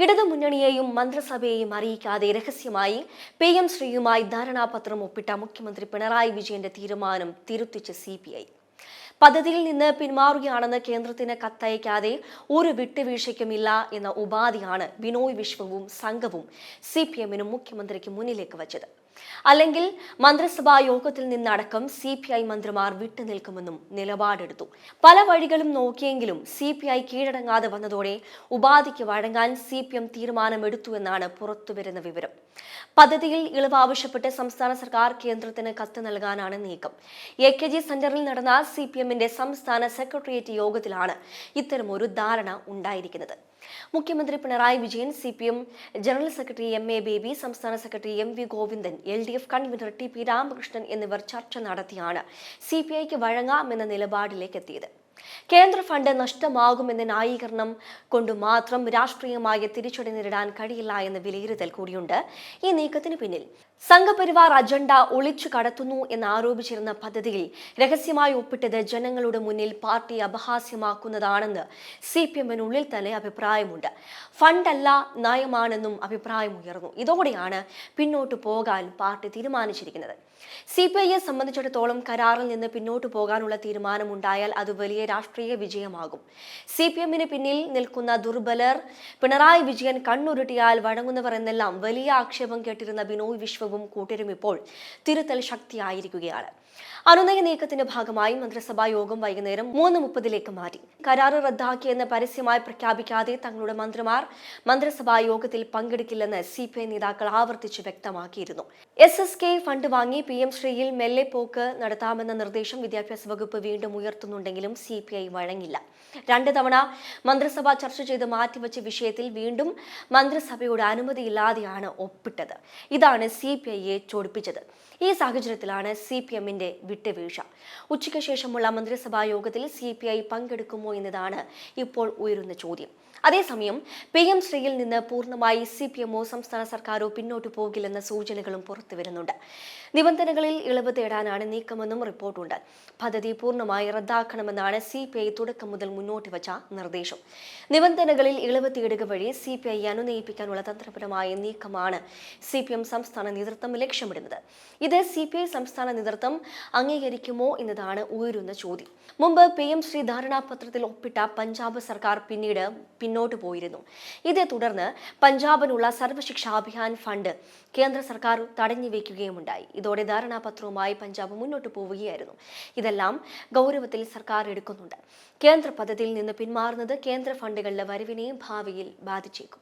ഇടതുമുന്നണിയെയും മന്ത്രിസഭയെയും അറിയിക്കാതെ രഹസ്യമായി PM ശ്രീയുമായി ധാരണാപത്രം ഒപ്പിട്ട മുഖ്യമന്ത്രി പിണറായി വിജയന്റെ തീരുമാനം തിരുത്തിച്ച് CPI. പദ്ധതിയിൽ നിന്ന് പിന്മാറുകയാണെന്ന് കേന്ദ്രത്തിന് കത്തയക്കാതെ ഒരു വിട്ടുവീഴ്ചയ്ക്കുമില്ല എന്ന ഉപാധിയാണ് ബിനോയ് വിശ്വവും സംഘവും CPM-നും മുഖ്യമന്ത്രിക്ക് മുന്നിലേക്ക് വച്ചത്. അല്ലെങ്കിൽ മന്ത്രിസഭാ യോഗത്തിൽ നിന്നടക്കം CPI മന്ത്രിമാർ വിട്ടുനിൽക്കുമെന്നും നിലപാടെടുത്തു. പല വഴികളും നോക്കിയെങ്കിലും CPI കീഴടങ്ങാതെ വന്നതോടെ ഉപാധിക്ക് വഴങ്ങാൻ CPM തീരുമാനമെടുത്തുവെന്നാണ് പുറത്തുവരുന്ന വിവരം. പദ്ധതിയിൽ ഇളവ് ആവശ്യപ്പെട്ട് സംസ്ഥാന സർക്കാർ കേന്ദ്രത്തിന് കത്ത് നൽകാനാണ് നീക്കം. AKG സെന്ററിൽ നടന്ന CPM-ന്റെ സംസ്ഥാന സെക്രട്ടേറിയറ്റ് യോഗത്തിലാണ് ഇത്തരമൊരു ധാരണ ഉണ്ടായിരിക്കുന്നത്. മുഖ്യമന്ത്രി Pinarayi Vijayan, CPM general secretary MA Baby, സംസ്ഥാന secretary MV Govindan, LDF convener TP Ramakrishnan എന്നിവർ ചർച്ച നടത്തിയാണ് CPIക്ക് വഴങ്ങാമെന്ന നിലപാടിലേക്ക് എത്തിയത്. കേന്ദ്ര ഫണ്ട് നഷ്ടമാകുമെന്ന ന്യായീകരണം കൊണ്ട് മാത്രം രാഷ്ട്രീയമായ തിരിച്ചടി നേരിടാൻ കഴിയില്ല എന്ന വിലയിരുത്തൽ കൂടിയുണ്ട് ഈ നീക്കത്തിന് പിന്നിൽ. സംഘപരിവാർ അജണ്ട ഒളിച്ചു കടത്തുന്നു എന്നാരോപിച്ചിരുന്ന പദ്ധതിയിൽ രഹസ്യമായി ഒപ്പിട്ടത് ജനങ്ങളുടെ മുന്നിൽ പാർട്ടി അപഹാസ്യമാക്കുന്നതാണെന്ന് CPM-നുള്ളിൽ തന്നെ അഭിപ്രായമുണ്ട്. ഫണ്ടല്ല, നയമാണെന്നും അഭിപ്രായമുയർന്നു. ഇതോടെയാണ് പിന്നോട്ടു പോകാൻ പാർട്ടി തീരുമാനിച്ചിരിക്കുന്നത്. CPIയെ സംബന്ധിച്ചിടത്തോളം കരാറിൽ നിന്ന് പിന്നോട്ടു പോകാനുള്ള തീരുമാനമുണ്ടായാൽ അത് വലിയ രാഷ്ട്രീയ വിജയമാകും. CPM-ന് പിന്നിൽ നിൽക്കുന്ന ദുർബലർ, പിണറായി വിജയൻ കണ്ണുരുട്ടിയാൽ വഴങ്ങുന്നവർ എന്നെല്ലാം വലിയ ആക്ഷേപം കേട്ടിരുന്ന ബിനോയ് വിശ്വവും കൂട്ടരും ഇപ്പോൾ തിരുത്തൽ ശക്തിയായിരിക്കുകയാണ്. അനുനയ നീക്കത്തിന്റെ ഭാഗമായി മന്ത്രിസഭാ യോഗം വൈകുന്നേരം 3:30 മാറ്റി. കരാറ് റദ്ദാക്കിയെന്ന് പരസ്യമായി പ്രഖ്യാപിക്കാതെ തങ്ങളുടെ മന്ത്രിമാർ മന്ത്രിസഭാ യോഗത്തിൽ പങ്കെടുക്കില്ലെന്ന് CPI നേതാക്കൾ ആവർത്തിച്ച് വ്യക്തമാക്കിയിരുന്നു. SSK ഫണ്ട് വാങ്ങി PM ശ്രീയിൽ മെല്ലെ പോക്ക് നടത്താമെന്ന നിർദ്ദേശം വിദ്യാഭ്യാസ വകുപ്പ് വീണ്ടും ഉയർത്തുന്നുണ്ടെങ്കിലും CPI വഴങ്ങില്ല. 2 തവണ മന്ത്രിസഭ ചർച്ച ചെയ്ത് മാറ്റിവെച്ച വിഷയത്തിൽ വീണ്ടും മന്ത്രിസഭയുടെ അനുമതിയില്ലാതെയാണ് ഒപ്പിട്ടത്. ഇതാണ് CPIയെ ചോടിപ്പിച്ചത്. ഈ സാഹചര്യത്തിലാണ് CPM-ന്റെ വിട്ടുവീഴ്ച. ഉച്ചയ്ക്ക് ശേഷമുള്ള മന്ത്രിസഭാ യോഗത്തിൽ CPI പങ്കെടുക്കുമോ എന്നതാണ് ഇപ്പോൾ ഉയരുന്ന ചോദ്യം. അതേസമയം PM ശ്രീയിൽ നിന്ന് പൂർണ്ണമായി CPM-ഓ സംസ്ഥാന സർക്കാരോ പിന്നോട്ടു പോകില്ലെന്ന സൂചനകളും പുറത്തുവരുന്നുണ്ട്. നിബന്ധനകളിൽ ഇളവ് തേടാനാണ് നീക്കമെന്നും റിപ്പോർട്ടുണ്ട്. പദ്ധതി പൂർണ്ണമായി റദ്ദാക്കണമെന്നാണ് CPI തുടക്കം മുതൽ മുന്നോട്ട് വച്ച നിർദ്ദേശം. നിബന്ധനകളിൽ ഇളവ് തേടുക വഴി CPI അനുനയിപ്പിക്കാനുള്ള തന്ത്രപരമായ നീക്കമാണ് CPM സംസ്ഥാന നേതൃത്വം ലക്ഷ്യമിടുന്നത്. ഇത് CPI സംസ്ഥാന നേതൃത്വം അംഗീകരിക്കുമോ എന്നതാണ് ഉയരുന്ന ചോദ്യം. മുമ്പ് PM ശ്രീ ധാരണാപത്രത്തിൽ ഒപ്പിട്ട പഞ്ചാബ് സർക്കാർ പിന്നീട് പിന്നോട്ട് പോയിരുന്നു. ഇതേ തുടർന്ന് പഞ്ചാബിനുള്ള സർവശിക്ഷാ അഭിയാൻ ഫണ്ട് കേന്ദ്ര സർക്കാർ തടഞ്ഞു വയ്ക്കുകയുമുണ്ടായി. ഇതോടെ ധാരണാപത്രവുമായി പഞ്ചാബ് മുന്നോട്ട് പോവുകയായിരുന്നു. ഇതെല്ലാം ഗൗരവത്തിൽ സർക്കാർ എടുക്കുന്നുണ്ട്. കേന്ദ്ര പദ്ധതിയിൽ നിന്ന് പിന്മാറുന്നത് കേന്ദ്ര ഫണ്ടുകളുടെ വരവിനെയും ഭാവിയിൽ ബാധിച്ചേക്കും.